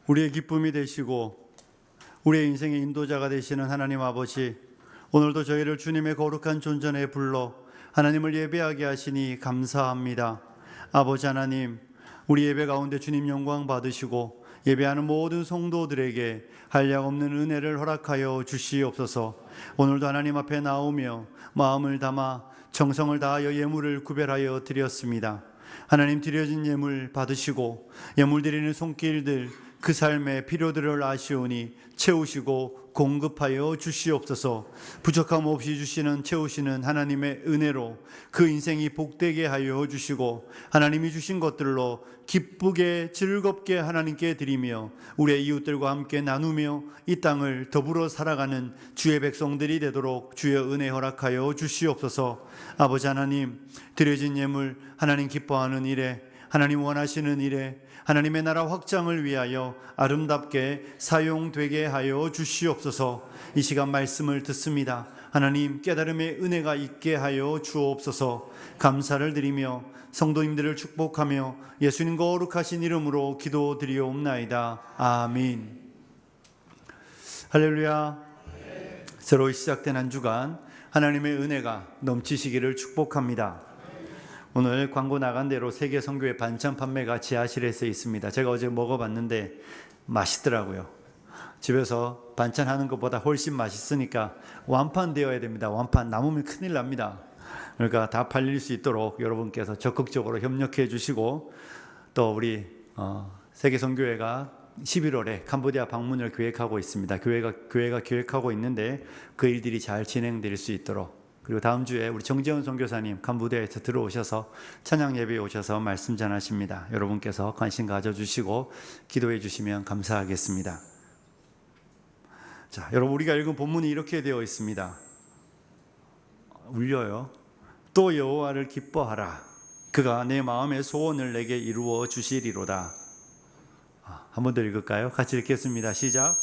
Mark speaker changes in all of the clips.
Speaker 1: 우리의 기쁨이 되시고 우리의 인생의 인도자가 되시는 하나님 아버지, 오늘도 저희를 주님의 거룩한 존전에 불러 하나님을 예배하게 하시니 감사합니다. 아버지 하나님, 우리 예배 가운데 주님 영광 받으시고 예배하는 모든 성도들에게 한량없는 은혜를 허락하여 주시옵소서. 오늘도 하나님 앞에 나오며 마음을 담아 정성을 다하여 예물을 구별하여 드렸습니다. 하나님, 드려진 예물 받으시고 예물 드리는 손길들 그 삶의 필요들을 아시오니 채우시고 공급하여 주시옵소서. 부족함 없이 주시는 채우시는 하나님의 은혜로 그 인생이 복되게 하여 주시고 하나님이 주신 것들로 기쁘게 즐겁게 하나님께 드리며 우리의 이웃들과 함께 나누며 이 땅을 더불어 살아가는 주의 백성들이 되도록 주의 은혜 허락하여 주시옵소서. 아버지 하나님, 드려진 예물 하나님 기뻐하는 일에, 하나님 원하시는 일에, 하나님의 나라 확장을 위하여 아름답게 사용되게 하여 주시옵소서. 이 시간 말씀을 듣습니다. 하나님, 깨달음의 은혜가 있게 하여 주옵소서. 감사를 드리며 성도님들을 축복하며 예수님 거룩하신 이름으로 기도드리옵나이다. 아멘. 할렐루야. 새로 시작된 한 주간 하나님의 은혜가 넘치시기를 축복합니다. 오늘 광고 나간 대로 세계 선교회 반찬 판매가 지하실에서 있습니다. 제가 어제 먹어봤는데 맛있더라고요. 집에서 반찬하는 것보다 훨씬 맛있으니까 완판되어야 됩니다. 완판 남으면 큰일 납니다. 그러니까 다 팔릴 수 있도록 여러분께서 적극적으로 협력해 주시고, 또 우리 세계 선교회가 11월에 캄보디아 방문을 계획하고 있습니다. 교회가 계획하고 있는데 그 일들이 잘 진행될 수 있도록, 그리고 다음 주에 우리 정재훈 선교사님 캄보디아에서 들어오셔서 찬양 예배에 오셔서 말씀 전하십니다. 여러분께서 관심 가져주시고 기도해 주시면 감사하겠습니다. 자, 여러분, 우리가 읽은 본문이 이렇게 되어 있습니다. 울려요. 또 여호와를 기뻐하라. 그가 내 마음의 소원을 내게 이루어 주시리로다. 한 번 더 읽을까요? 같이 읽겠습니다. 시작.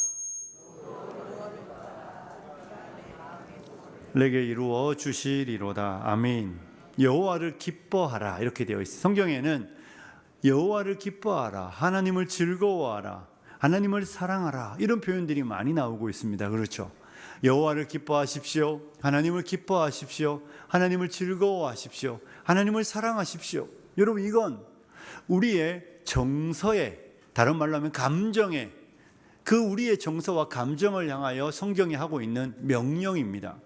Speaker 1: 내게 이루어 주시리로다. 아멘. 여호와를 기뻐하라 이렇게 되어 있어요. 성경에는 여호와를 기뻐하라, 하나님을 즐거워하라, 하나님을 사랑하라 이런 표현들이 많이 나오고 있습니다. 그렇죠? 여호와를 기뻐하십시오, 하나님을 기뻐하십시오, 하나님을 즐거워하십시오, 하나님을 사랑하십시오. 여러분, 이건 우리의 정서에, 다른 말로 하면 감정에, 그 우리의 정서와 감정을 향하여 성경이 하고 있는 명령입니다.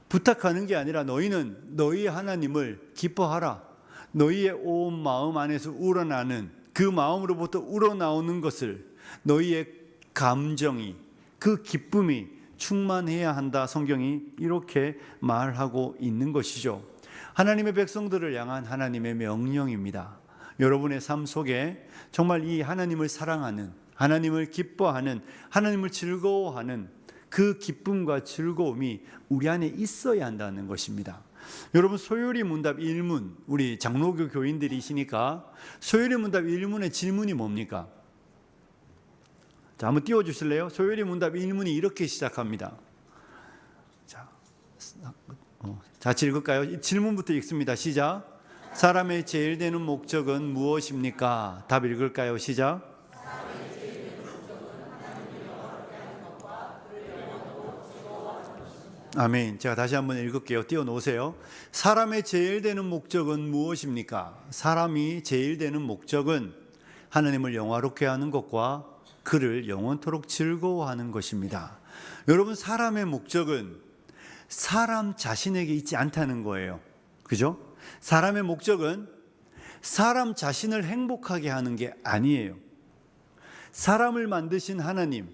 Speaker 1: 부탁하는 게 아니라 너희는 너희 하나님을 기뻐하라. 너희의 온 마음 안에서 우러나는, 그 마음으로부터 우러나오는 것을, 너희의 감정이, 그 기쁨이 충만해야 한다. 성경이 이렇게 말하고 있는 것이죠. 하나님의 백성들을 향한 하나님의 명령입니다. 여러분의 삶 속에 정말 이 하나님을 사랑하는, 하나님을 기뻐하는, 하나님을 즐거워하는 그 기쁨과 즐거움이 우리 안에 있어야 한다는 것입니다. 여러분, 소요리 문답 1문, 우리 장로교 교인들이시니까 소요리 문답 1문의 질문이 뭡니까? 자, 한번 띄워주실래요? 소요리 문답 1문이 이렇게 시작합니다. 자, 같이 읽을까요? 질문부터 읽습니다. 시작. 사람의 제일 되는 목적은 무엇입니까? 답 읽을까요? 시작. 아멘. 제가 다시 한번 읽을게요. 띄워놓으세요. 사람의 제일 되는 목적은 무엇입니까? 사람이 제일 되는 목적은 하나님을 영화롭게 하는 것과 그를 영원토록 즐거워하는 것입니다. 여러분, 사람의 목적은 사람 자신에게 있지 않다는 거예요. 그죠? 사람의 목적은 사람 자신을 행복하게 하는 게 아니에요. 사람을 만드신 하나님,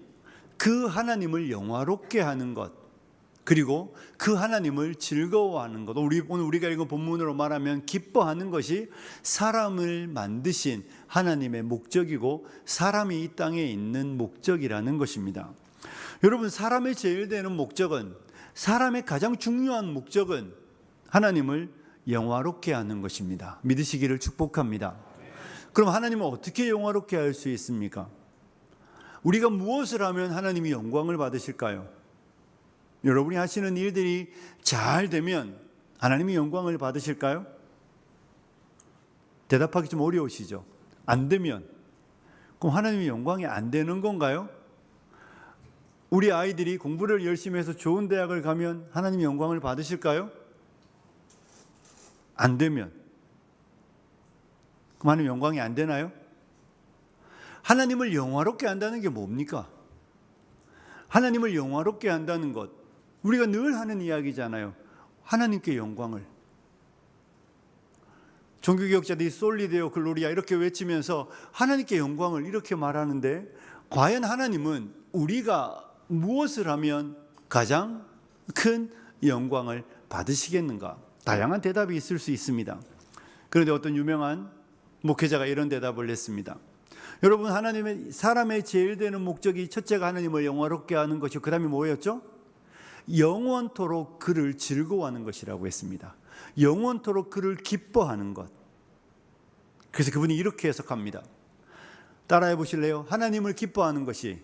Speaker 1: 그 하나님을 영화롭게 하는 것, 그리고 그 하나님을 즐거워하는 것, 오늘 우리가 읽은 본문으로 말하면 기뻐하는 것이 사람을 만드신 하나님의 목적이고 사람이 이 땅에 있는 목적이라는 것입니다. 여러분, 사람의 제일 되는 목적은, 사람의 가장 중요한 목적은 하나님을 영화롭게 하는 것입니다. 믿으시기를 축복합니다. 그럼 하나님은 어떻게 영화롭게 할 수 있습니까? 우리가 무엇을 하면 하나님이 영광을 받으실까요? 여러분이 하시는 일들이 잘 되면 하나님이 영광을 받으실까요? 대답하기 좀 어려우시죠? 안 되면, 그럼 하나님의 영광이 안 되는 건가요? 우리 아이들이 공부를 열심히 해서 좋은 대학을 가면 하나님의 영광을 받으실까요? 안 되면. 그럼 하나님 영광이 안 되나요? 하나님을 영화롭게 한다는 게 뭡니까? 하나님을 영화롭게 한다는 것, 우리가 늘 하는 이야기잖아요. 하나님께 영광을. 종교개혁자들이 솔리데오 글로리아 이렇게 외치면서 하나님께 영광을 이렇게 말하는데, 과연 하나님은 우리가 무엇을 하면 가장 큰 영광을 받으시겠는가? 다양한 대답이 있을 수 있습니다. 그런데 어떤 유명한 목회자가 이런 대답을 했습니다. 여러분, 하나님의 사람의 제일 되는 목적이 첫째가 하나님을 영화롭게 하는 것이고, 그 다음에 뭐였죠? 영원토록 그를 즐거워하는 것이라고 했습니다. 영원토록 그를 기뻐하는 것. 그래서 그분이 이렇게 해석합니다. 따라해 보실래요? 하나님을 기뻐하는 것이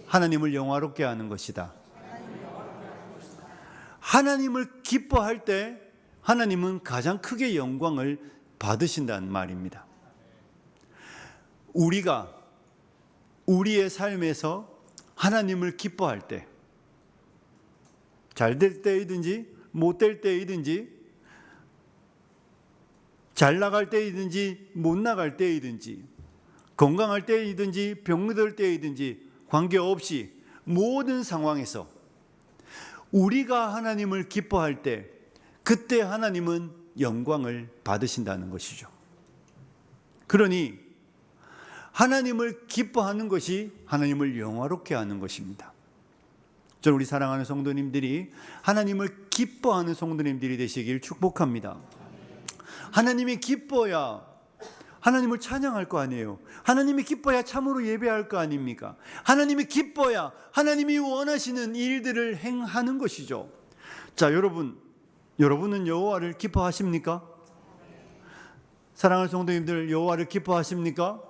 Speaker 1: 하나님을 영화롭게 하는 것이다. 하나님을 기뻐할 때 하나님은 가장 크게 영광을 받으신다는 말입니다. 우리가 우리의 삶에서 하나님을 기뻐할 때, 잘 될 때이든지 못 될 때이든지, 잘 나갈 때이든지 못 나갈 때이든지, 건강할 때이든지 병들 때이든지 관계없이 모든 상황에서 우리가 하나님을 기뻐할 때, 그때 하나님은 영광을 받으신다는 것이죠. 그러니 하나님을 기뻐하는 것이 하나님을 영화롭게 하는 것입니다. 저는 우리 사랑하는 성도님들이 하나님을 기뻐하는 성도님들이 되시길 축복합니다. 하나님이 기뻐야 하나님을 찬양할 거 아니에요. 하나님이 기뻐야 참으로 예배할 거 아닙니까? 하나님이 기뻐야 하나님이 원하시는 일들을 행하는 것이죠. 자, 여러분은 여호와를 기뻐하십니까? 사랑하는 성도님들, 여호와를 기뻐하십니까?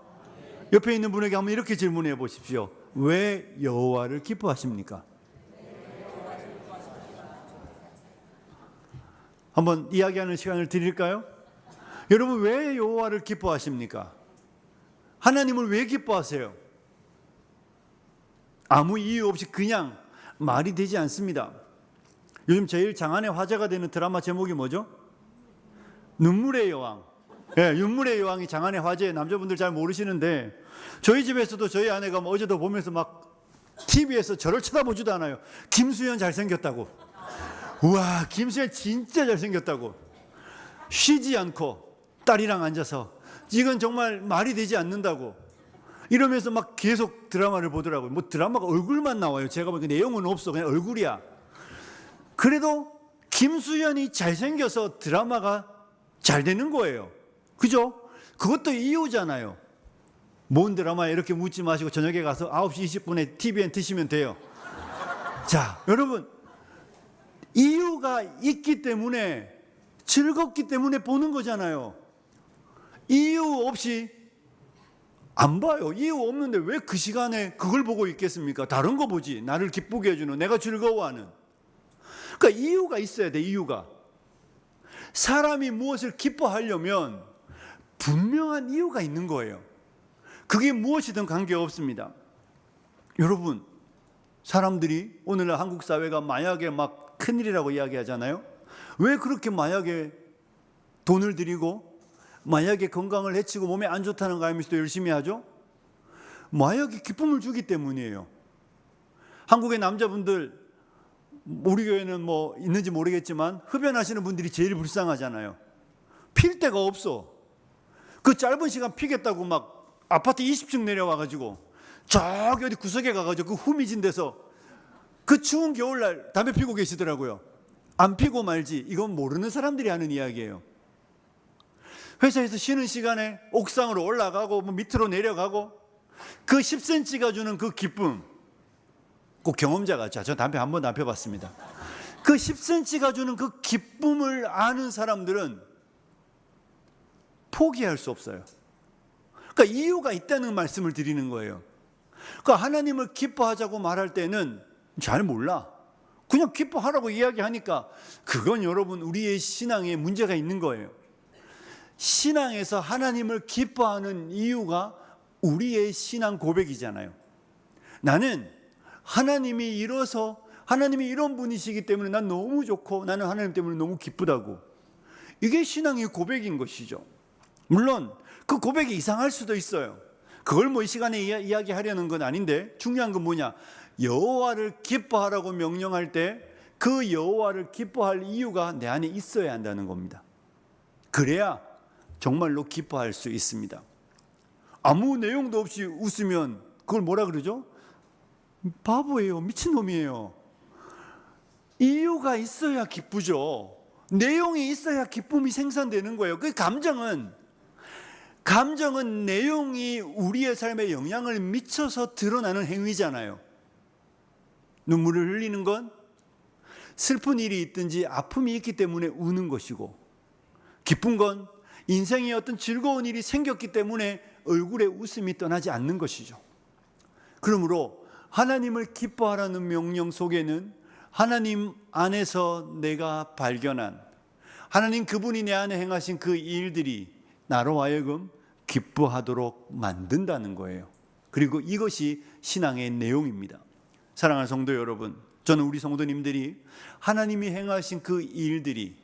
Speaker 1: 옆에 있는 분에게 한번 이렇게 질문해 보십시오. 왜 여호와를 기뻐하십니까? 한번 이야기하는 시간을 드릴까요? 여러분, 왜 여호와를 기뻐하십니까? 하나님을 왜 기뻐하세요? 아무 이유 없이 그냥 말이 되지 않습니다. 요즘 제일 장안의 화제가 되는 드라마 제목이 뭐죠? 눈물의 여왕. 예, 눈물의 여왕이 장안의 화제예요. 남자분들 잘 모르시는데, 저희 집에서도 저희 아내가 어제도 보면서 막 TV에서 저를 쳐다보지도 않아요. 김수현 잘생겼다고. 우와, 김수현 진짜 잘생겼다고. 쉬지 않고 딸이랑 앉아서 이건 정말 말이 되지 않는다고 이러면서 막 계속 드라마를 보더라고요. 뭐 드라마가 얼굴만 나와요. 제가 보니까 내용은 없어. 그냥 얼굴이야. 그래도 김수현이 잘생겨서 드라마가 잘 되는 거예요. 그죠? 그것도 이유잖아요. 뭔 드라마 이렇게 묻지 마시고 저녁에 가서 9시 20분에 TVN 트시면 돼요. 자, 여러분, 이유가 있기 때문에, 즐겁기 때문에 보는 거잖아요. 이유 없이 안 봐요. 이유 없는데 왜 그 시간에 그걸 보고 있겠습니까? 다른 거 보지. 나를 기쁘게 해주는, 내가 즐거워하는. 그러니까 이유가 있어야 돼. 이유가. 사람이 무엇을 기뻐하려면 분명한 이유가 있는 거예요. 그게 무엇이든 관계없습니다. 여러분, 사람들이 오늘날 한국 사회가 마약에 막 큰일이라고 이야기하잖아요. 왜 그렇게 마약에 돈을 들이고 마약의 건강을 해치고 몸에 안 좋다는 거 알면서도 열심히 하죠? 마약이 기쁨을 주기 때문이에요. 한국의 남자분들, 우리 교회는 뭐 있는지 모르겠지만 흡연하시는 분들이 제일 불쌍하잖아요. 필 데가 없어. 그 짧은 시간 피겠다고 막 아파트 20층 내려와가지고 저기 어디 구석에 가가지고 그 후미진 데서 그 추운 겨울날 담배 피고 계시더라고요. 안 피고 말지. 이건 모르는 사람들이 하는 이야기예요. 회사에서 쉬는 시간에 옥상으로 올라가고 뭐 밑으로 내려가고 그 10cm가 주는 그 기쁨, 꼭 경험자가, 저 담배 한 번도 안 펴봤습니다. 그 10cm가 주는 그 기쁨을 아는 사람들은 포기할 수 없어요. 그러니까 이유가 있다는 말씀을 드리는 거예요. 그러니까 하나님을 기뻐하자고 말할 때는 잘 몰라. 그냥 기뻐하라고 이야기하니까 그건 여러분 우리의 신앙에 문제가 있는 거예요. 신앙에서 하나님을 기뻐하는 이유가 우리의 신앙 고백이잖아요. 나는 하나님이 이뤄서 하나님이 이런 분이시기 때문에 난 너무 좋고 나는 하나님 때문에 너무 기쁘다고. 이게 신앙의 고백인 것이죠. 물론 그 고백이 이상할 수도 있어요. 그걸 뭐 이 시간에 이야기하려는 건 아닌데, 중요한 건 뭐냐, 여호와를 기뻐하라고 명령할 때 그 여호와를 기뻐할 이유가 내 안에 있어야 한다는 겁니다. 그래야 정말로 기뻐할 수 있습니다. 아무 내용도 없이 웃으면 그걸 뭐라 그러죠? 바보예요, 미친놈이에요. 이유가 있어야 기쁘죠. 내용이 있어야 기쁨이 생산되는 거예요. 그 감정은 내용이 우리의 삶에 영향을 미쳐서 드러나는 행위잖아요. 눈물을 흘리는 건 슬픈 일이 있든지 아픔이 있기 때문에 우는 것이고, 기쁜 건 인생에 어떤 즐거운 일이 생겼기 때문에 얼굴에 웃음이 떠나지 않는 것이죠. 그러므로 하나님을 기뻐하라는 명령 속에는 하나님 안에서 내가 발견한 하나님 그분이 내 안에 행하신 그 일들이 나로 하여금 기뻐하도록 만든다는 거예요. 그리고 이것이 신앙의 내용입니다. 사랑하는 성도 여러분, 저는 우리 성도님들이 하나님이 행하신 그 일들이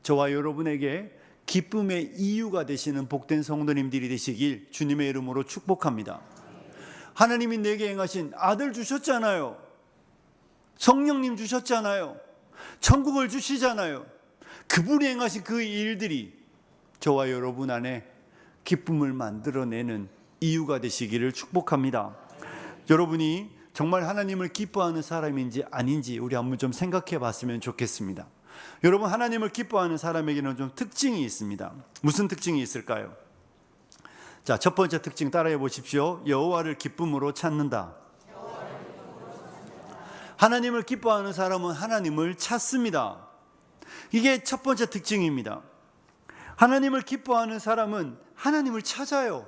Speaker 1: 저와 여러분에게 기쁨의 이유가 되시는 복된 성도님들이 되시길 주님의 이름으로 축복합니다. 하나님이 내게 행하신 아들 주셨잖아요. 성령님 주셨잖아요. 천국을 주시잖아요. 그분이 행하신 그 일들이 저와 여러분 안에 기쁨을 만들어내는 이유가 되시기를 축복합니다. 여러분이 정말 하나님을 기뻐하는 사람인지 아닌지 우리 한번 좀 생각해 봤으면 좋겠습니다. 여러분, 하나님을 기뻐하는 사람에게는 좀 특징이 있습니다. 무슨 특징이 있을까요? 자, 첫 번째 특징 따라해 보십시오. 여호와를 기쁨으로 찾는다. 하나님을 기뻐하는 사람은 하나님을 찾습니다. 이게 첫 번째 특징입니다. 하나님을 기뻐하는 사람은 하나님을 찾아요.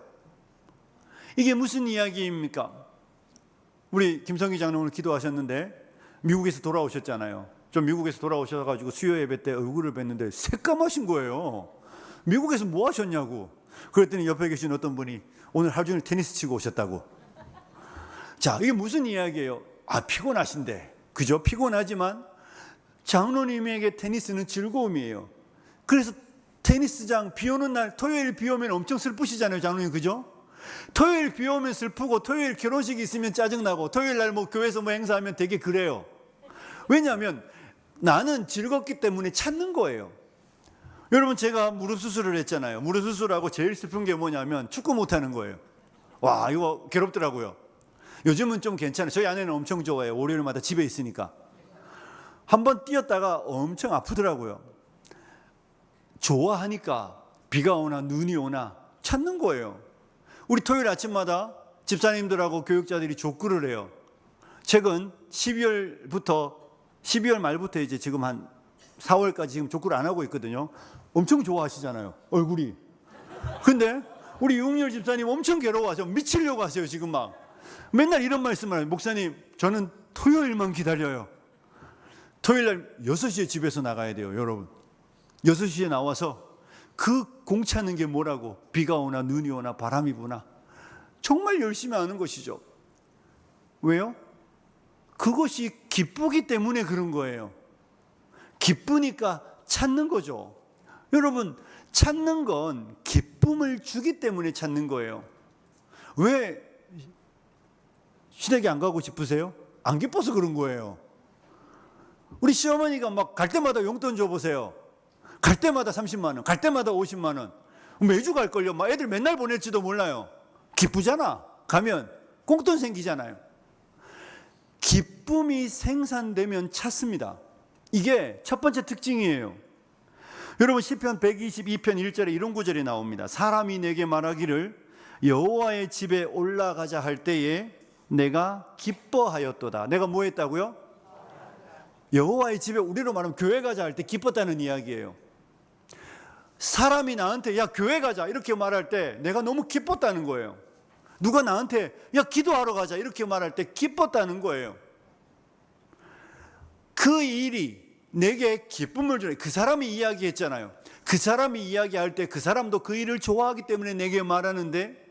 Speaker 1: 이게 무슨 이야기입니까? 우리 김성기 장로님 오늘 기도하셨는데 미국에서 돌아오셨잖아요. 좀 미국에서 돌아오셔가지고 수요 예배 때 얼굴을 뵀는데 새까마신 거예요. 미국에서 뭐 하셨냐고. 그랬더니 옆에 계신 어떤 분이 오늘 하루 종일 테니스 치고 오셨다고. 자, 이게 무슨 이야기예요? 피곤하신데, 그죠? 피곤하지만 장로님에게 테니스는 즐거움이에요. 그래서 테니스장 비 오는 날, 토요일 비 오면 엄청 슬프시잖아요, 장로님, 그죠? 토요일 비 오면 슬프고, 토요일 결혼식이 있으면 짜증나고, 토요일 날 뭐 교회에서 뭐 행사하면 되게 그래요. 왜냐하면 나는 즐겁기 때문에 찾는 거예요. 여러분, 제가 무릎 수술을 했잖아요. 무릎 수술하고 제일 슬픈 게 뭐냐면 축구 못하는 거예요. 와, 이거 괴롭더라고요. 요즘은 좀 괜찮아요. 저희 아내는 엄청 좋아해요. 월요일마다 집에 있으니까. 한번 뛰었다가 엄청 아프더라고요. 좋아하니까 비가 오나 눈이 오나 찾는 거예요. 우리 토요일 아침마다 집사님들하고 교육자들이 족구를 해요. 최근 12월 말부터 이제 지금 한 4월까지 지금 족구를 안 하고 있거든요. 엄청 좋아하시잖아요, 얼굴이. 근데 우리 유흥열 집사님 엄청 괴로워하죠. 미치려고 하세요, 지금 막. 맨날 이런 말씀을 해요. 목사님, 저는 토요일만 기다려요. 토요일 날 6시에 집에서 나가야 돼요, 여러분. 6시에 나와서 그 공 차는 게 뭐라고, 비가 오나 눈이 오나 바람이 부나 정말 열심히 하는 것이죠. 왜요? 그것이 기쁘기 때문에 그런 거예요. 기쁘니까 찾는 거죠. 여러분, 찾는 건 기쁨을 주기 때문에 찾는 거예요. 왜 시댁에 안 가고 싶으세요? 안 기뻐서 그런 거예요. 우리 시어머니가 막 갈 때마다 용돈 줘보세요. 갈 때마다 30만 원, 갈 때마다 50만 원. 매주 갈걸요. 막 애들 맨날 보낼지도 몰라요. 기쁘잖아. 가면 꽁돈 생기잖아요. 기쁨이 생산되면 찾습니다. 이게 첫 번째 특징이에요. 여러분, 시편 122편 1절에 이런 구절이 나옵니다. 사람이 내게 말하기를 여호와의 집에 올라가자 할 때에 내가 기뻐하였도다. 내가 뭐 했다고요? 여호와의 집에, 우리로 말하면 교회 가자 할 때 기뻤다는 이야기예요. 사람이 나한테 야 교회 가자 이렇게 말할 때 내가 너무 기뻤다는 거예요. 누가 나한테 야 기도하러 가자 이렇게 말할 때 기뻤다는 거예요. 그 일이 내게 기쁨을 주네. 그 사람이 이야기했잖아요. 그 사람이 이야기할 때 그 사람도 그 일을 좋아하기 때문에 내게 말하는데,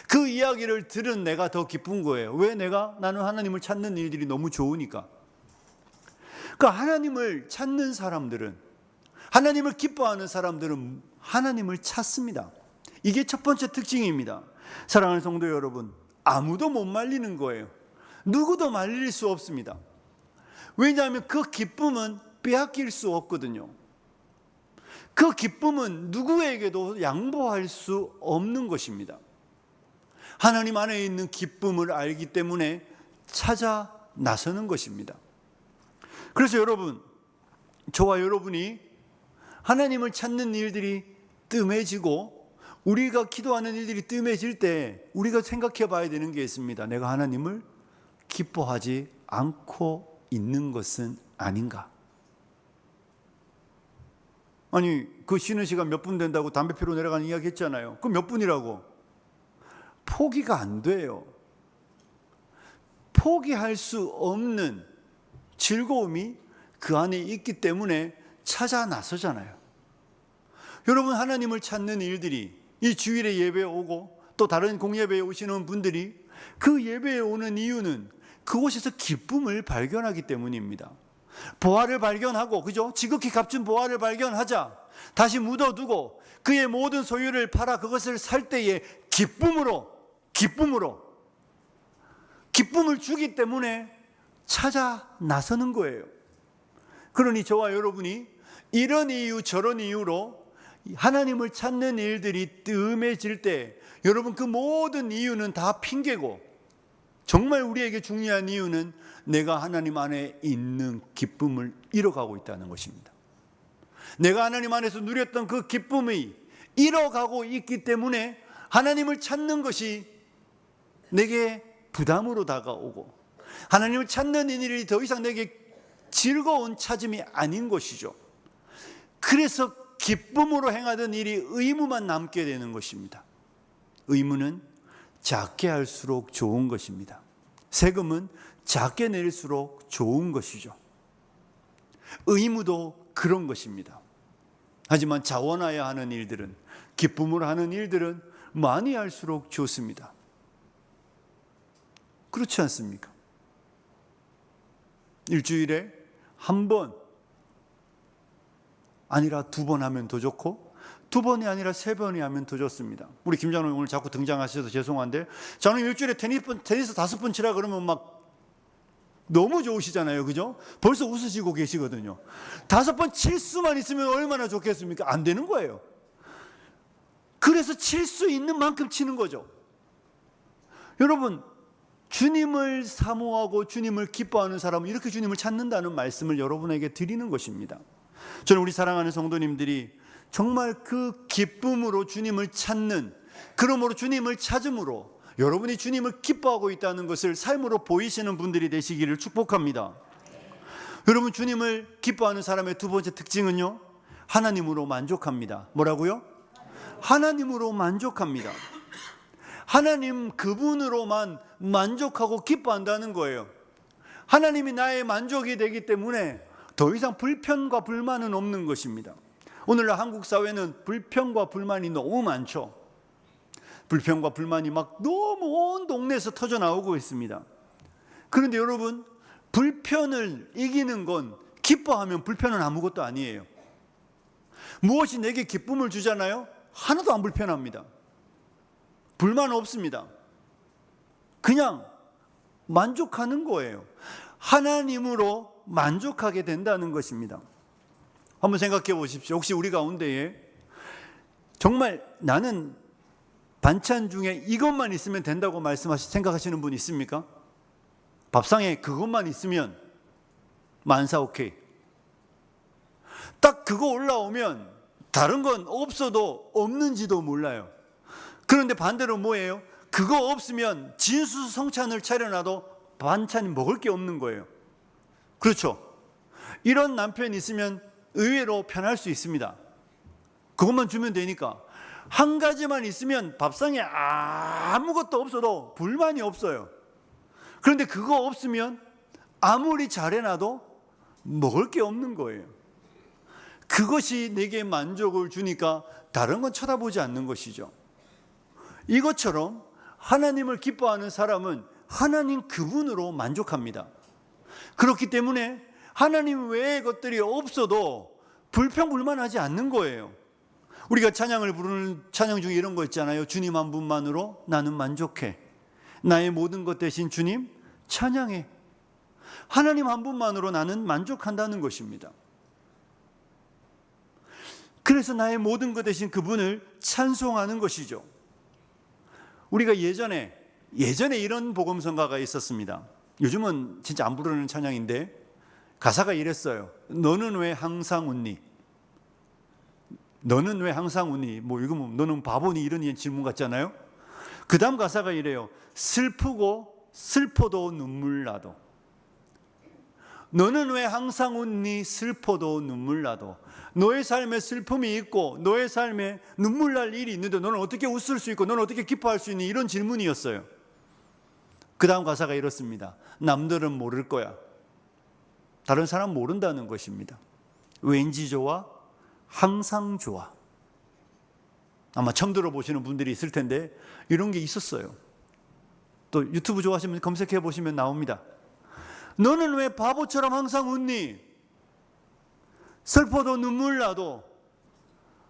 Speaker 1: 그 이야기를 들은 내가 더 기쁜 거예요. 왜? 나는 하나님을 찾는 일들이 너무 좋으니까. 그러니까 하나님을 찾는 사람들은, 하나님을 기뻐하는 사람들은 하나님을 찾습니다. 이게 첫 번째 특징입니다. 사랑하는 성도 여러분, 아무도 못 말리는 거예요. 누구도 말릴 수 없습니다. 왜냐하면 그 기쁨은 빼앗길 수 없거든요. 그 기쁨은 누구에게도 양보할 수 없는 것입니다. 하나님 안에 있는 기쁨을 알기 때문에 찾아 나서는 것입니다. 그래서 여러분, 저와 여러분이 하나님을 찾는 일들이 뜸해지고 우리가 기도하는 일들이 뜸해질 때 우리가 생각해 봐야 되는 게 있습니다. 내가 하나님을 기뻐하지 않고 있는 것은 아닌가? 아니, 그 쉬는 시간 몇 분 된다고 담배 피러 내려가는 이야기 했잖아요. 그럼 몇 분이라고? 포기가 안 돼요. 포기할 수 없는 즐거움이 그 안에 있기 때문에 찾아 나서잖아요. 여러분, 하나님을 찾는 일들이 이 주일에 예배에 오고 또 다른 공예배에 오시는 분들이 그 예배에 오는 이유는 그곳에서 기쁨을 발견하기 때문입니다. 보화를 발견하고, 그죠? 지극히 값진 보화를 발견하자 다시 묻어두고 그의 모든 소유를 팔아 그것을 살 때에 기쁨을 주기 때문에 찾아 나서는 거예요. 그러니 저와 여러분이 이런 이유 저런 이유로 하나님을 찾는 일들이 뜸해질 때, 여러분, 그 모든 이유는 다 핑계고, 정말 우리에게 중요한 이유는 내가 하나님 안에 있는 기쁨을 잃어가고 있다는 것입니다. 내가 하나님 안에서 누렸던 그 기쁨이 잃어가고 있기 때문에 하나님을 찾는 것이 내게 부담으로 다가오고, 하나님을 찾는 일이 더 이상 내게 즐거운 찾음이 아닌 것이죠. 그래서 기쁨으로 행하던 일이 의무만 남게 되는 것입니다. 의무는 작게 할수록 좋은 것입니다. 세금은 작게 낼수록 좋은 것이죠. 의무도 그런 것입니다. 하지만 자원하여 하는 일들은, 기쁨으로 하는 일들은 많이 할수록 좋습니다. 그렇지 않습니까? 일주일에 한 번 아니라 2번 하면 더 좋고, 2번이 아니라 3번이 하면 더 좋습니다. 우리 김장로님 오늘 자꾸 등장하셔서 죄송한데, 저는 일주일에 테니스 5번 치라 그러면 막 너무 좋으시잖아요. 그죠? 벌써 웃으시고 계시거든요. 5번 칠 수만 있으면 얼마나 좋겠습니까? 안 되는 거예요. 그래서 칠 수 있는 만큼 치는 거죠. 여러분, 주님을 사모하고 주님을 기뻐하는 사람은 이렇게 주님을 찾는다는 말씀을 여러분에게 드리는 것입니다. 저는 우리 사랑하는 성도님들이 정말 그 기쁨으로 주님을 찾는, 그러므로 주님을 찾음으로 여러분이 주님을 기뻐하고 있다는 것을 삶으로 보이시는 분들이 되시기를 축복합니다. 여러분, 주님을 기뻐하는 사람의 두 번째 특징은요, 하나님으로 만족합니다. 뭐라고요? 하나님으로 만족합니다. 하나님 그분으로만 만족하고 기뻐한다는 거예요. 하나님이 나의 만족이 되기 때문에 더 이상 불편과 불만은 없는 것입니다. 오늘날 한국 사회는 불평과 불만이 너무 많죠. 불평과 불만이 막 너무 온 동네에서 터져 나오고 있습니다. 그런데 여러분, 불편을 이기는 건, 기뻐하면 불편은 아무것도 아니에요. 무엇이 내게 기쁨을 주잖아요? 하나도 안 불편합니다. 불만 없습니다. 그냥 만족하는 거예요. 하나님으로 만족하게 된다는 것입니다. 한번 생각해 보십시오. 혹시 우리 가운데에 정말 나는 반찬 중에 이것만 있으면 된다고 생각하시는 분 있습니까? 밥상에 그것만 있으면 만사 오케이. 딱 그거 올라오면 다른 건 없어도 없는지도 몰라요. 그런데 반대로 뭐예요? 그거 없으면 진수성찬을 차려놔도 반찬이 먹을 게 없는 거예요. 그렇죠? 이런 남편이 있으면 의외로 편할 수 있습니다. 그것만 주면 되니까. 한 가지만 있으면 밥상에 아무것도 없어도 불만이 없어요. 그런데 그거 없으면 아무리 잘해놔도 먹을 게 없는 거예요. 그것이 내게 만족을 주니까 다른 건 쳐다보지 않는 것이죠. 이것처럼 하나님을 기뻐하는 사람은 하나님 그분으로 만족합니다. 그렇기 때문에 하나님 외의 것들이 없어도 불평불만하지 않는 거예요. 우리가 찬양을 부르는 찬양 중에 이런 거 있잖아요. 주님 한 분만으로 나는 만족해. 나의 모든 것 대신 주님 찬양해. 하나님 한 분만으로 나는 만족한다는 것입니다. 그래서 나의 모든 것 대신 그분을 찬송하는 것이죠. 우리가 예전에 이런 복음성가가 있었습니다. 요즘은 진짜 안 부르는 찬양인데 가사가 이랬어요. 너는 왜 항상 웃니? 너는 왜 항상 웃니? 뭐 읽으면 너는 바보니? 이런 질문 같잖아요. 그 다음 가사가 이래요. 슬퍼도 눈물 나도. 너는 왜 항상 웃니? 슬퍼도 눈물 나도. 너의 삶에 슬픔이 있고 너의 삶에 눈물 날 일이 있는데 너는 어떻게 웃을 수 있고 너는 어떻게 기뻐할 수 있니? 이런 질문이었어요. 그 다음 가사가 이렇습니다. 남들은 모를 거야. 다른 사람 모른다는 것입니다. 왠지 좋아? 항상 좋아. 아마 처음 들어보시는 분들이 있을 텐데 이런 게 있었어요. 또 유튜브 좋아하시면 검색해 보시면 나옵니다. 너는 왜 바보처럼 항상 웃니? 슬퍼도 눈물 나도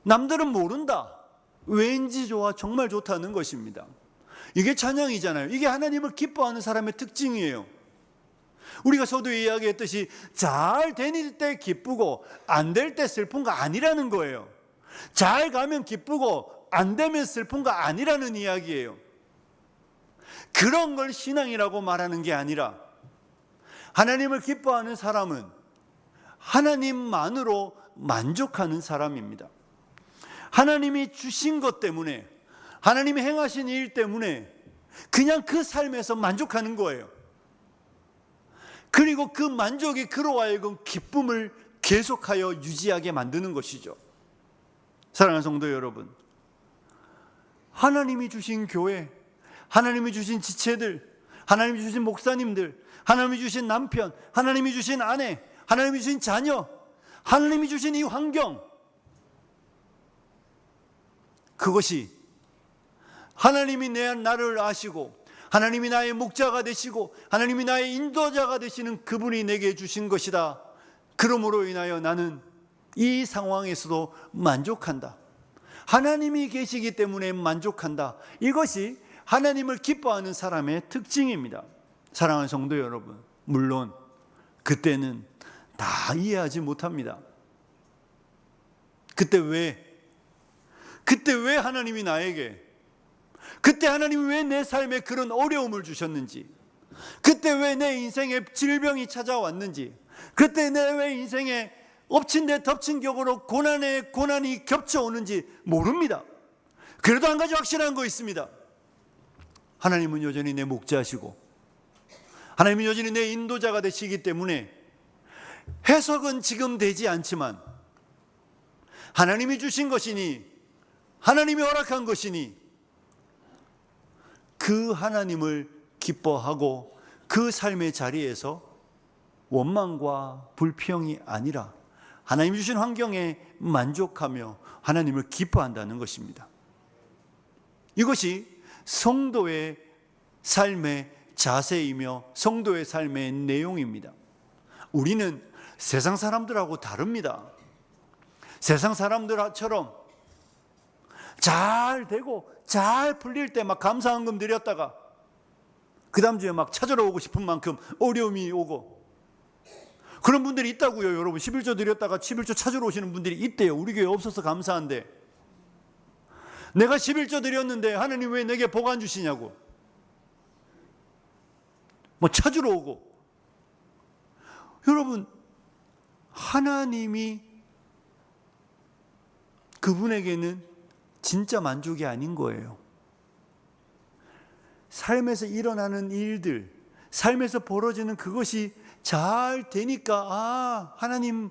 Speaker 1: 남들은 모른다. 왠지 좋아? 정말 좋다는 것입니다. 이게 찬양이잖아요. 이게 하나님을 기뻐하는 사람의 특징이에요. 우리가 서두에 이야기했듯이 잘 되닐 때 기쁘고 안 될 때 슬픈 거 아니라는 거예요. 잘 가면 기쁘고 안 되면 슬픈 거 아니라는 이야기예요. 그런 걸 신앙이라고 말하는 게 아니라 하나님을 기뻐하는 사람은 하나님만으로 만족하는 사람입니다. 하나님이 주신 것 때문에, 하나님이 행하신 일 때문에 그냥 그 삶에서 만족하는 거예요. 그리고 그 만족이 그로 하여금 기쁨을 계속하여 유지하게 만드는 것이죠. 사랑하는 성도 여러분, 하나님이 주신 교회, 하나님이 주신 지체들, 하나님이 주신 목사님들, 하나님이 주신 남편, 하나님이 주신 아내, 하나님이 주신 자녀, 하나님이 주신 이 환경, 그것이 하나님이 나를 아시고 하나님이 나의 목자가 되시고 하나님이 나의 인도자가 되시는 그분이 내게 주신 것이다. 그러므로 인하여 나는 이 상황에서도 만족한다. 하나님이 계시기 때문에 만족한다. 이것이 하나님을 기뻐하는 사람의 특징입니다. 사랑하는 성도 여러분, 물론 그때는 다 이해하지 못합니다. 그때 왜 하나님이 나에게, 그때 하나님이 왜 내 삶에 그런 어려움을 주셨는지, 그때 왜 내 인생에 질병이 찾아왔는지, 그때 내 왜 인생에 엎친 데 덮친 격으로 고난이 겹쳐오는지 모릅니다. 그래도 한 가지 확실한 거 있습니다. 하나님은 여전히 내 목자시고 하나님은 여전히 내 인도자가 되시기 때문에 해석은 지금 되지 않지만 하나님이 주신 것이니, 하나님이 허락한 것이니 그 하나님을 기뻐하고 그 삶의 자리에서 원망과 불평이 아니라 하나님이 주신 환경에 만족하며 하나님을 기뻐한다는 것입니다. 이것이 성도의 삶의 자세이며 성도의 삶의 내용입니다. 우리는 세상 사람들하고 다릅니다. 세상 사람들처럼 잘 되고 잘 풀릴 때 막 감사헌금 드렸다가 그 다음 주에 막 찾으러 오고 싶은 만큼 어려움이 오고, 그런 분들이 있다고요. 여러분, 11조 드렸다가 11조 찾으러 오시는 분들이 있대요. 우리 교회 없어서 감사한데, 내가 11조 드렸는데 하나님 왜 내게 복 안 주시냐고 뭐 찾으러 오고. 여러분, 하나님이 그분에게는 진짜 만족이 아닌 거예요. 삶에서 일어나는 일들, 삶에서 벌어지는 그것이 잘 되니까 하나님이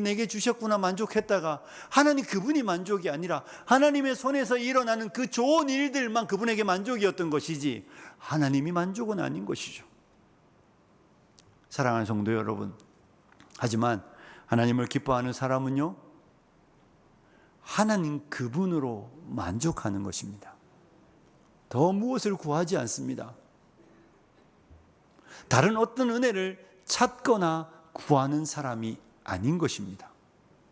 Speaker 1: 내게 주셨구나 만족했다가, 하나님 그분이 만족이 아니라 하나님의 손에서 일어나는 그 좋은 일들만 그분에게 만족이었던 것이지 하나님이 만족은 아닌 것이죠. 사랑하는 성도 여러분, 하지만 하나님을 기뻐하는 사람은요, 하나님 그분으로 만족하는 것입니다. 더 무엇을 구하지 않습니다. 다른 어떤 은혜를 찾거나 구하는 사람이 아닌 것입니다.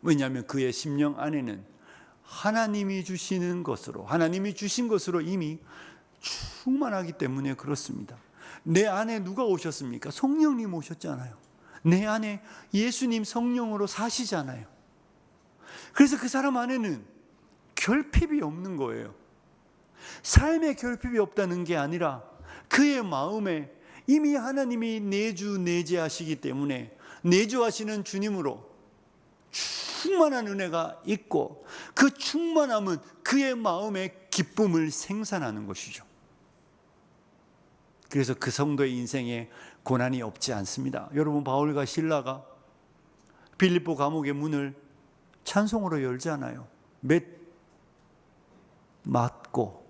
Speaker 1: 왜냐하면 그의 심령 안에는 하나님이 주시는 것으로, 하나님이 주신 것으로 이미 충만하기 때문에 그렇습니다. 내 안에 누가 오셨습니까? 성령님 오셨잖아요. 내 안에 예수님 성령으로 사시잖아요. 그래서 그 사람 안에는 결핍이 없는 거예요. 삶에 결핍이 없다는 게 아니라 그의 마음에 이미 하나님이 내주내제하시기 때문에 내주하시는 주님으로 충만한 은혜가 있고, 그 충만함은 그의 마음에 기쁨을 생산하는 것이죠. 그래서 그 성도의 인생에 고난이 없지 않습니다. 여러분, 바울과 신라가 빌립보 감옥의 문을 찬송으로 열잖아요. 몇 맞고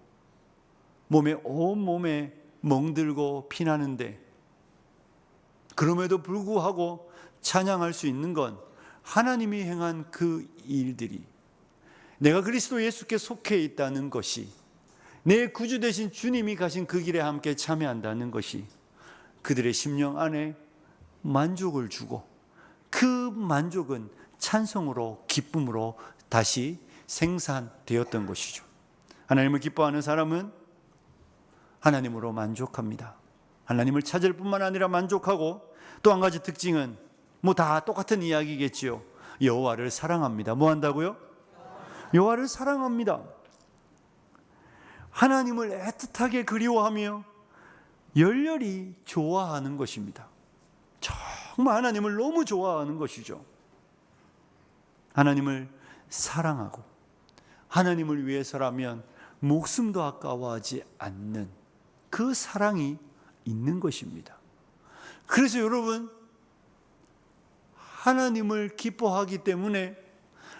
Speaker 1: 온몸에 멍들고 피나는데, 그럼에도 불구하고 찬양할 수 있는 건 하나님이 행한 그 일들이, 내가 그리스도 예수께 속해 있다는 것이, 내 구주 되신 주님이 가신 그 길에 함께 참여한다는 것이 그들의 심령 안에 만족을 주고, 그 만족은 찬송으로, 기쁨으로 다시 생산되었던 것이죠. 하나님을 기뻐하는 사람은 하나님으로 만족합니다. 하나님을 찾을 뿐만 아니라 만족하고, 또 한 가지 특징은 다 똑같은 이야기겠지요. 여호와를 사랑합니다. 뭐 한다고요? 여호와를 사랑합니다. 하나님을 애틋하게 그리워하며 열렬히 좋아하는 것입니다. 정말 하나님을 너무 좋아하는 것이죠. 하나님을 사랑하고 하나님을 위해서라면 목숨도 아까워하지 않는 그 사랑이 있는 것입니다. 그래서 여러분, 하나님을 기뻐하기 때문에,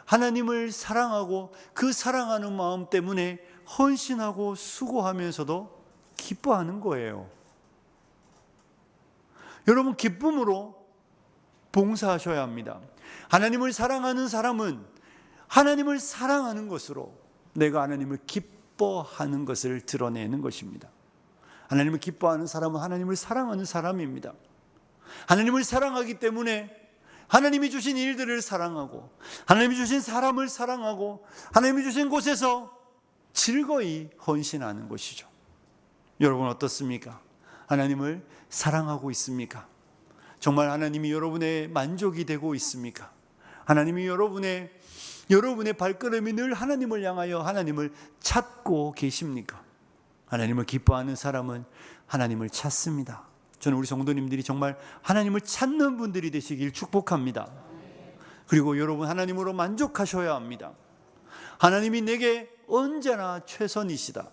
Speaker 1: 하나님을 사랑하고 그 사랑하는 마음 때문에 헌신하고 수고하면서도 기뻐하는 거예요. 여러분, 기쁨으로 봉사하셔야 합니다. 하나님을 사랑하는 사람은 하나님을 사랑하는 것으로 내가 하나님을 기뻐하는 것을 드러내는 것입니다. 하나님을 기뻐하는 사람은 하나님을 사랑하는 사람입니다. 하나님을 사랑하기 때문에 하나님이 주신 일들을 사랑하고, 하나님이 주신 사람을 사랑하고, 하나님이 주신 곳에서 즐거이 헌신하는 것이죠. 여러분, 어떻습니까? 하나님을 사랑하고 있습니까? 정말 하나님이 여러분의 만족이 되고 있습니까? 하나님이 여러분의 발걸음이 늘 하나님을 향하여 하나님을 찾고 계십니까? 하나님을 기뻐하는 사람은 하나님을 찾습니다. 저는 우리 성도님들이 정말 하나님을 찾는 분들이 되시길 축복합니다. 그리고 여러분, 하나님으로 만족하셔야 합니다. 하나님이 내게 언제나 최선이시다,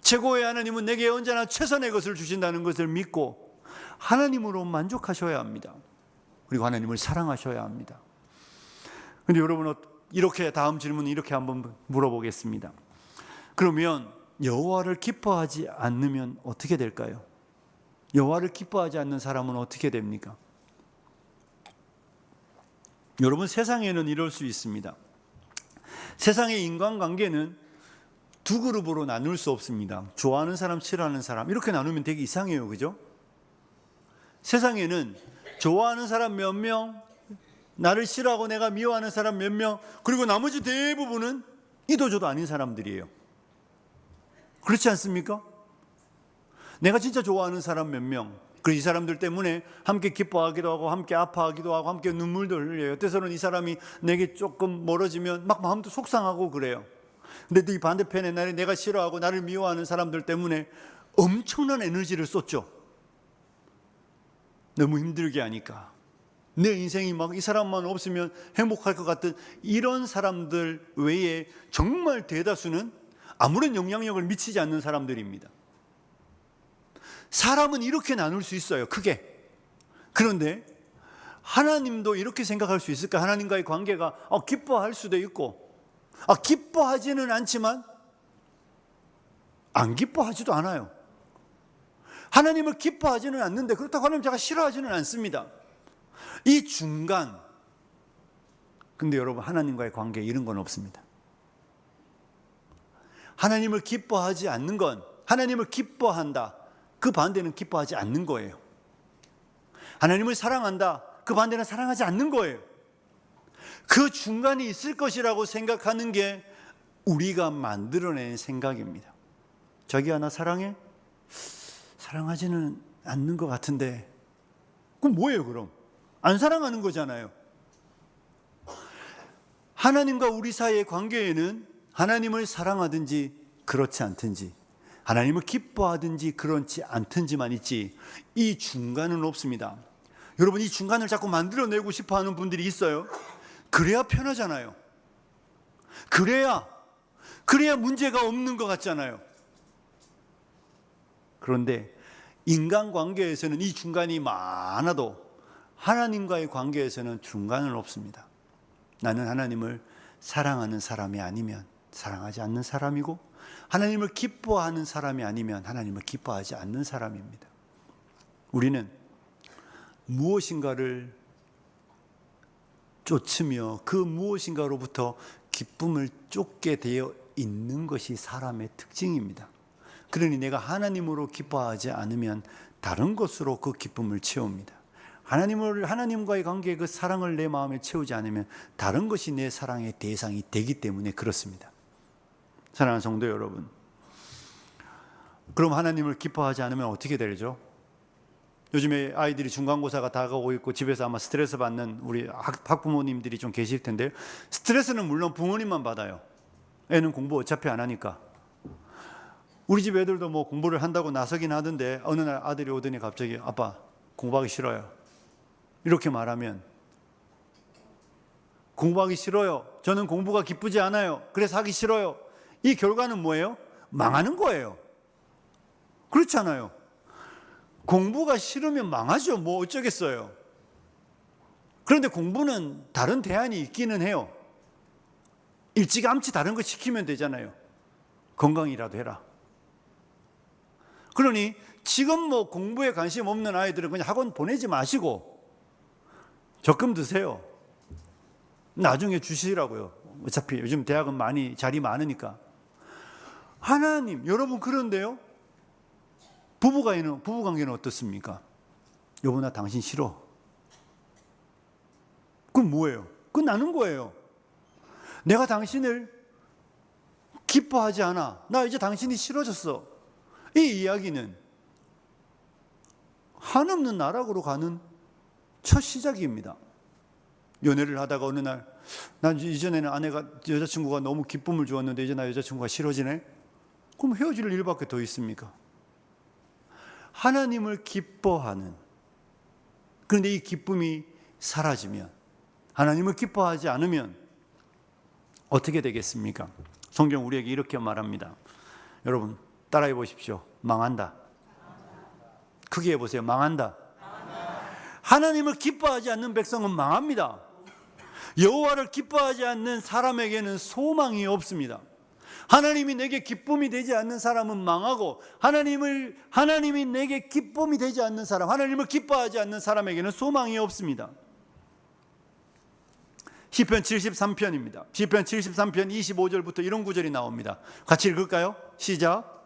Speaker 1: 최고의 하나님은 내게 언제나 최선의 것을 주신다는 것을 믿고 하나님으로 만족하셔야 합니다. 그리고 하나님을 사랑하셔야 합니다. 그런데 여러분, 이렇게 다음 질문은 이렇게 한번 물어보겠습니다. 그러면 여호와를 기뻐하지 않으면 어떻게 될까요? 여호와를 기뻐하지 않는 사람은 어떻게 됩니까? 여러분, 세상에는 이럴 수 있습니다. 세상의 인간관계는 두 그룹으로 나눌 수 없습니다. 좋아하는 사람, 싫어하는 사람, 이렇게 나누면 되게 이상해요. 그죠? 세상에는 좋아하는 사람 몇 명, 나를 싫어하고 내가 미워하는 사람 몇 명, 그리고 나머지 대부분은 이도저도 아닌 사람들이에요. 그렇지 않습니까? 내가 진짜 좋아하는 사람 몇 명, 그리고 이 사람들 때문에 함께 기뻐하기도 하고 함께 아파하기도 하고 함께 눈물도 흘려요. 때로는 이 사람이 내게 조금 멀어지면 막 마음도 속상하고 그래요. 근데 이 반대편에 내가 싫어하고 나를 미워하는 사람들 때문에 엄청난 에너지를 쏟죠. 너무 힘들게 하니까. 내 인생이 막 이 사람만 없으면 행복할 것 같은 이런 사람들 외에 정말 대다수는 아무런 영향력을 미치지 않는 사람들입니다. 사람은 이렇게 나눌 수 있어요, 크게. 그런데 하나님도 이렇게 생각할 수 있을까? 하나님과의 관계가 기뻐할 수도 있고, 기뻐하지는 않지만 안 기뻐하지도 않아요. 하나님을 기뻐하지는 않는데 그렇다고 하나님 제가 싫어하지는 않습니다. 이 중간. 근데 여러분, 하나님과의 관계에 이런 건 없습니다. 하나님을 기뻐하지 않는 건, 하나님을 기뻐한다, 그 반대는 기뻐하지 않는 거예요. 하나님을 사랑한다, 그 반대는 사랑하지 않는 거예요. 그 중간이 있을 것이라고 생각하는 게 우리가 만들어낸 생각입니다. 자기야, 나 사랑해? 사랑하지는 않는 것 같은데. 그럼 뭐예요 그럼? 안 사랑하는 거잖아요. 하나님과 우리 사이의 관계에는 하나님을 사랑하든지 그렇지 않든지, 하나님을 기뻐하든지 그렇지 않든지만 있지, 이 중간은 없습니다. 여러분, 이 중간을 자꾸 만들어내고 싶어 하는 분들이 있어요. 그래야 편하잖아요. 그래야 문제가 없는 것 같잖아요. 그런데 인간관계에서는 이 중간이 많아도 하나님과의 관계에서는 중간은 없습니다. 나는 하나님을 사랑하는 사람이 아니면 사랑하지 않는 사람이고, 하나님을 기뻐하는 사람이 아니면 하나님을 기뻐하지 않는 사람입니다. 우리는 무엇인가를 쫓으며 그 무엇인가로부터 기쁨을 쫓게 되어 있는 것이 사람의 특징입니다. 그러니 내가 하나님으로 기뻐하지 않으면 다른 것으로 그 기쁨을 채웁니다. 하나님과의 관계에 그 사랑을 내 마음에 채우지 않으면 다른 것이 내 사랑의 대상이 되기 때문에 그렇습니다. 사랑하는 성도 여러분, 그럼 하나님을 기뻐하지 않으면 어떻게 되죠? 요즘에 아이들이 중간고사가 다가오고 있고 집에서 아마 스트레스 받는 우리 학부모님들이 좀 계실 텐데요. 스트레스는 물론 부모님만 받아요. 애는 공부 어차피 안 하니까. 우리 집 애들도 뭐 공부를 한다고 나서긴 하던데, 어느 날 아들이 오더니 갑자기 아빠 공부하기 싫어요, 이렇게 말하면, 공부하기 싫어요, 저는 공부가 기쁘지 않아요, 그래서 하기 싫어요, 이 결과는 뭐예요? 망하는 거예요. 그렇잖아요. 공부가 싫으면 망하죠. 뭐 어쩌겠어요. 그런데 공부는 다른 대안이 있기는 해요. 일찌감치 다른 거 시키면 되잖아요. 건강이라도 해라. 그러니 지금 뭐 공부에 관심 없는 아이들은 그냥 학원 보내지 마시고 적금 드세요. 나중에 주시라고요. 어차피 요즘 대학은 많이 자리 많으니까. 하나님, 여러분, 그런데요, 부부관계는 어떻습니까? 여보, 나 당신 싫어. 그건 뭐예요? 그건 나는 거예요. 내가 당신을 기뻐하지 않아. 나 이제 당신이 싫어졌어. 이 이야기는 한없는 나락으로 가는 첫 시작입니다. 연애를 하다가 어느 날, 난 이전에는 여자친구가 너무 기쁨을 주었는데 이제 나 여자친구가 싫어지네? 그럼 헤어질 일밖에 더 있습니까? 하나님을 기뻐하는, 그런데 이 기쁨이 사라지면, 하나님을 기뻐하지 않으면 어떻게 되겠습니까? 성경 우리에게 이렇게 말합니다. 여러분 따라해 보십시오. 망한다. 크게 해보세요. 망한다. 하나님을 기뻐하지 않는 백성은 망합니다. 여호와를 기뻐하지 않는 사람에게는 소망이 없습니다. 하나님이 내게 기쁨이 되지 않는 사람은 망하고, 하나님이 내게 기쁨이 되지 않는 사람, 하나님을 기뻐하지 않는 사람에게는 소망이 없습니다. 시편 73편입니다. 시편 73편 25절부터 이런 구절이 나옵니다. 같이 읽을까요? 시작.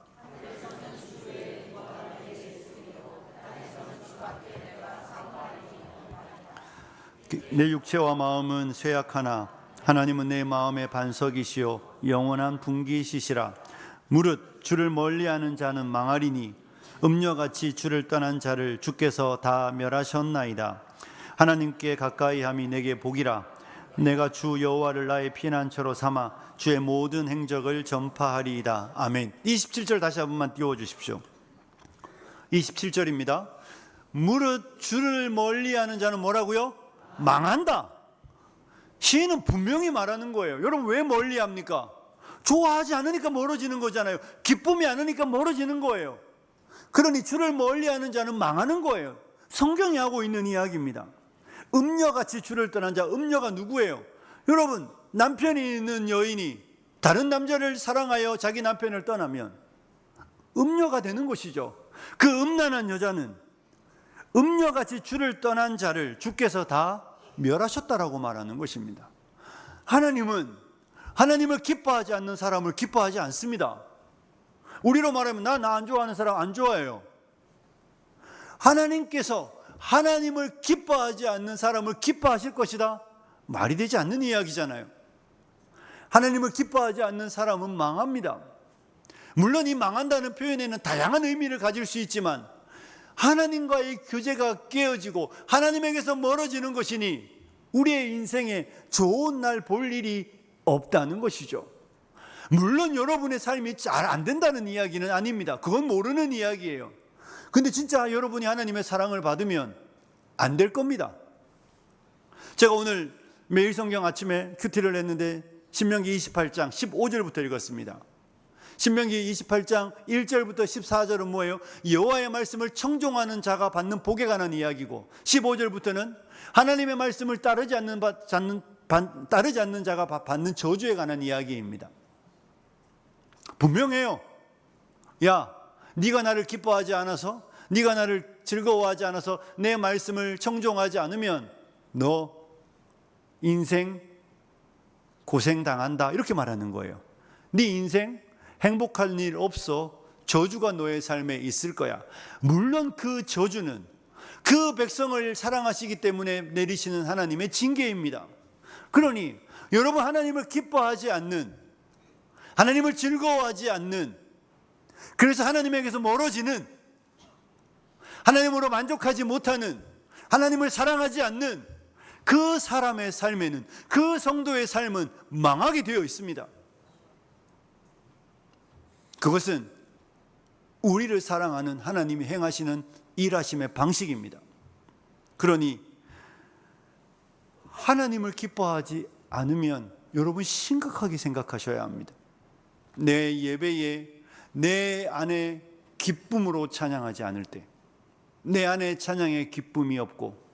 Speaker 1: 내 육체와 마음은 쇠약하나 하나님은 내 마음의 반석이시요 영원한 분기시시라. 무릇 주를 멀리하는 자는 망하리니 음녀같이 주를 떠난 자를 주께서 다 멸하셨나이다. 하나님께 가까이함이 내게 복이라. 내가 주 여호와를 나의 피난처로 삼아 주의 모든 행적을 전파하리이다. 아멘. 27절 다시 한 번만 띄워주십시오. 27절입니다. 무릇 주를 멀리하는 자는 뭐라고요? 망한다. 시인은 분명히 말하는 거예요. 여러분 왜 멀리합니까? 좋아하지 않으니까 멀어지는 거잖아요. 기쁨이 않으니까 멀어지는 거예요. 그러니 주를 멀리하는 자는 망하는 거예요. 성경이 하고 있는 이야기입니다. 음녀같이 주를 떠난 자, 음녀가 누구예요? 여러분, 남편이 있는 여인이 다른 남자를 사랑하여 자기 남편을 떠나면 음녀가 되는 것이죠. 그 음란한 여자는 음녀같이 주를 떠난 자를 주께서 다 멸하셨다라고 말하는 것입니다. 하나님은 하나님을 기뻐하지 않는 사람을 기뻐하지 않습니다. 우리로 말하면 나 안 좋아하는 사람 안 좋아해요. 하나님께서 하나님을 기뻐하지 않는 사람을 기뻐하실 것이다? 말이 되지 않는 이야기잖아요. 하나님을 기뻐하지 않는 사람은 망합니다. 물론 이 망한다는 표현에는 다양한 의미를 가질 수 있지만 하나님과의 교제가 깨어지고 하나님에게서 멀어지는 것이니 우리의 인생에 좋은 날 볼 일이 없다는 것이죠. 물론 여러분의 삶이 잘 안 된다는 이야기는 아닙니다. 그건 모르는 이야기예요. 근데 진짜 여러분이 하나님의 사랑을 받으면 안 될 겁니다. 제가 오늘 매일 성경 아침에 큐티를 했는데 신명기 28장 15절부터 읽었습니다. 신명기 28장 1절부터 14절은 뭐예요? 여호와의 말씀을 청종하는 자가 받는 복에 관한 이야기고 15절부터는 하나님의 말씀을 따르지 않는 자가 받는 저주에 관한 이야기입니다. 분명해요. 야, 네가 나를 기뻐하지 않아서, 네가 나를 즐거워하지 않아서 내 말씀을 청종하지 않으면 너 인생 고생당한다, 이렇게 말하는 거예요. 네 인생 행복할 일 없어. 저주가 너의 삶에 있을 거야. 물론 그 저주는 그 백성을 사랑하시기 때문에 내리시는 하나님의 징계입니다. 그러니 여러분, 하나님을 기뻐하지 않는, 하나님을 즐거워하지 않는, 그래서 하나님에게서 멀어지는, 하나님으로 만족하지 못하는, 하나님을 사랑하지 않는 그 사람의 삶에는, 그 성도의 삶은 망하게 되어 있습니다. 그것은 우리를 사랑하는 하나님이 행하시는 일하심의 방식입니다. 그러니 하나님을 기뻐하지 않으면 여러분 심각하게 생각하셔야 합니다. 내 예배에 내 안에 기쁨으로 찬양하지 않을 때, 내 안에 찬양의 기쁨이 없고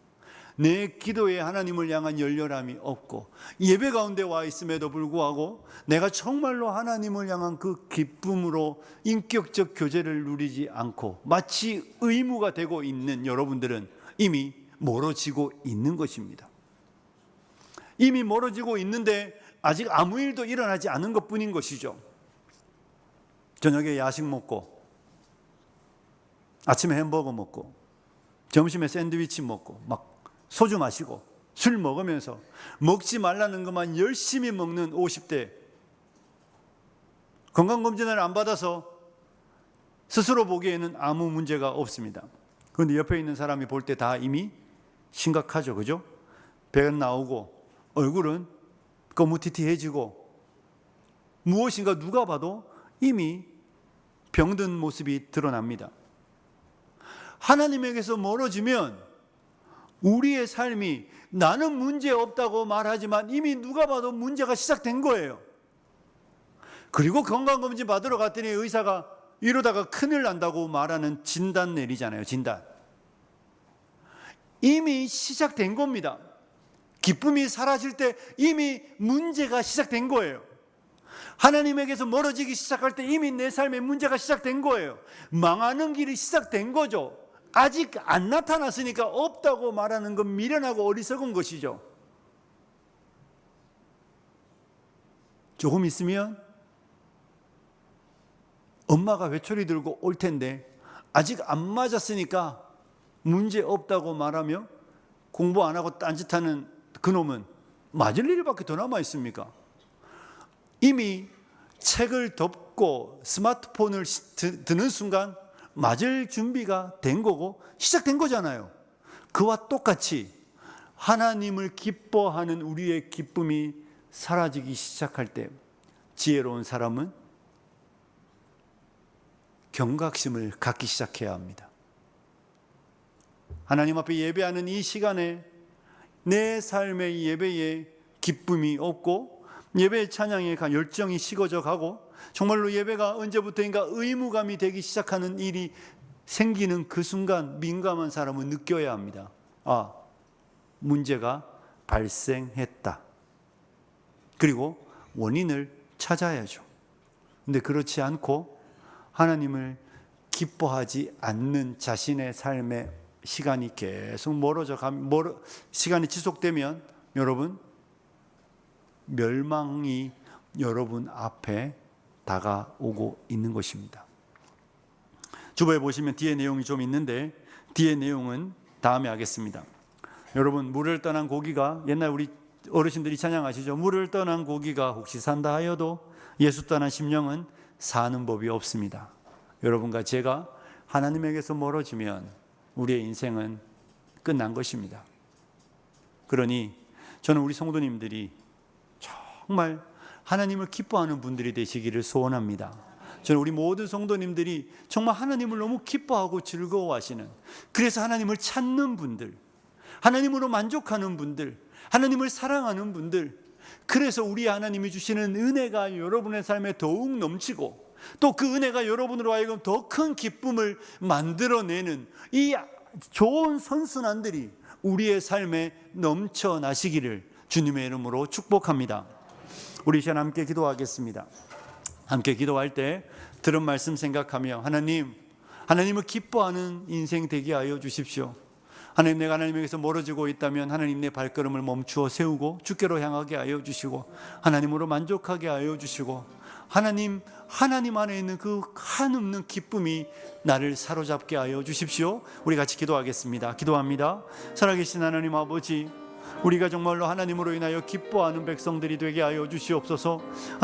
Speaker 1: 내 기도에 하나님을 향한 열렬함이 없고 예배 가운데 와 있음에도 불구하고 내가 정말로 하나님을 향한 그 기쁨으로 인격적 교제를 누리지 않고 마치 의무가 되고 있는 여러분들은 이미 멀어지고 있는 것입니다. 이미 멀어지고 있는데 아직 아무 일도 일어나지 않은 것뿐인 것이죠. 저녁에 야식 먹고 아침에 햄버거 먹고 점심에 샌드위치 먹고 막 소주 마시고 술 먹으면서 먹지 말라는 것만 열심히 먹는 50대, 건강검진을 안 받아서 스스로 보기에는 아무 문제가 없습니다. 그런데 옆에 있는 사람이 볼 때 다 이미 심각하죠. 그죠? 배가 나오고 얼굴은 거무튀튀해지고 무엇인가 누가 봐도 이미 병든 모습이 드러납니다. 하나님에게서 멀어지면 우리의 삶이 나는 문제 없다고 말하지만 이미 누가 봐도 문제가 시작된 거예요. 그리고 건강검진 받으러 갔더니 의사가 이러다가 큰일 난다고 말하는 진단 내리잖아요. 진단. 이미 시작된 겁니다. 기쁨이 사라질 때 이미 문제가 시작된 거예요. 하나님에게서 멀어지기 시작할 때 이미 내 삶에 문제가 시작된 거예요. 망하는 길이 시작된 거죠. 아직 안 나타났으니까 없다고 말하는 건 미련하고 어리석은 것이죠. 조금 있으면 엄마가 회초리 들고 올 텐데 아직 안 맞았으니까 문제 없다고 말하며 공부 안 하고 딴짓하는 그놈은 맞을 일밖에 더 남아 있습니까? 이미 책을 덮고 스마트폰을 드는 순간 맞을 준비가 된 거고 시작된 거잖아요. 그와 똑같이 하나님을 기뻐하는 우리의 기쁨이 사라지기 시작할 때 지혜로운 사람은 경각심을 갖기 시작해야 합니다. 하나님 앞에 예배하는 이 시간에 내 삶의 예배에 기쁨이 없고 예배의 찬양에 열정이 식어져 가고 정말로 예배가 언제부터인가 의무감이 되기 시작하는 일이 생기는 그 순간 민감한 사람은 느껴야 합니다. 아, 문제가 발생했다. 그리고 원인을 찾아야죠. 근데 그렇지 않고 하나님을 기뻐하지 않는 자신의 삶의 시간이 계속 시간이 지속되면 여러분 멸망이 여러분 앞에 다가오고 있는 것입니다. 주보에 보시면 뒤에 내용이 좀 있는데 뒤에 내용은 다음에 하겠습니다. 여러분, 물을 떠난 고기가, 옛날 우리 어르신들이 찬양하시죠. 물을 떠난 고기가 혹시 산다 하여도 예수 떠난 심령은 사는 법이 없습니다. 여러분과 제가 하나님에게서 멀어지면 우리의 인생은 끝난 것입니다. 그러니 저는 우리 성도님들이 정말 하나님을 기뻐하는 분들이 되시기를 소원합니다. 저는 우리 모든 성도님들이 정말 하나님을 너무 기뻐하고 즐거워하시는, 그래서 하나님을 찾는 분들, 하나님으로 만족하는 분들, 하나님을 사랑하는 분들, 그래서 우리 하나님이 주시는 은혜가 여러분의 삶에 더욱 넘치고 또 그 은혜가 여러분으로 하여금 더 큰 기쁨을 만들어내는 이 좋은 선순환들이 우리의 삶에 넘쳐나시기를 주님의 이름으로 축복합니다. 우리 이 시간 함께 기도하겠습니다. 함께 기도할 때 들은 말씀 생각하며 하나님을 기뻐하는 인생 되게 하여 주십시오. 하나님, 내가 하나님에게서 멀어지고 있다면 하나님 내 발걸음을 멈추어 세우고 주께로 향하게 하여 주시고 하나님으로 만족하게 하여 주시고 하나님 안에 있는 그 한없는 기쁨이 나를 사로잡게 하여 주십시오. 우리 같이 기도하겠습니다. 기도합니다. 살아계신 하나님 아버지, 우리가 정말로 하나님으로 인하여 기뻐하는 백성들이 되게 하여 주시옵소서.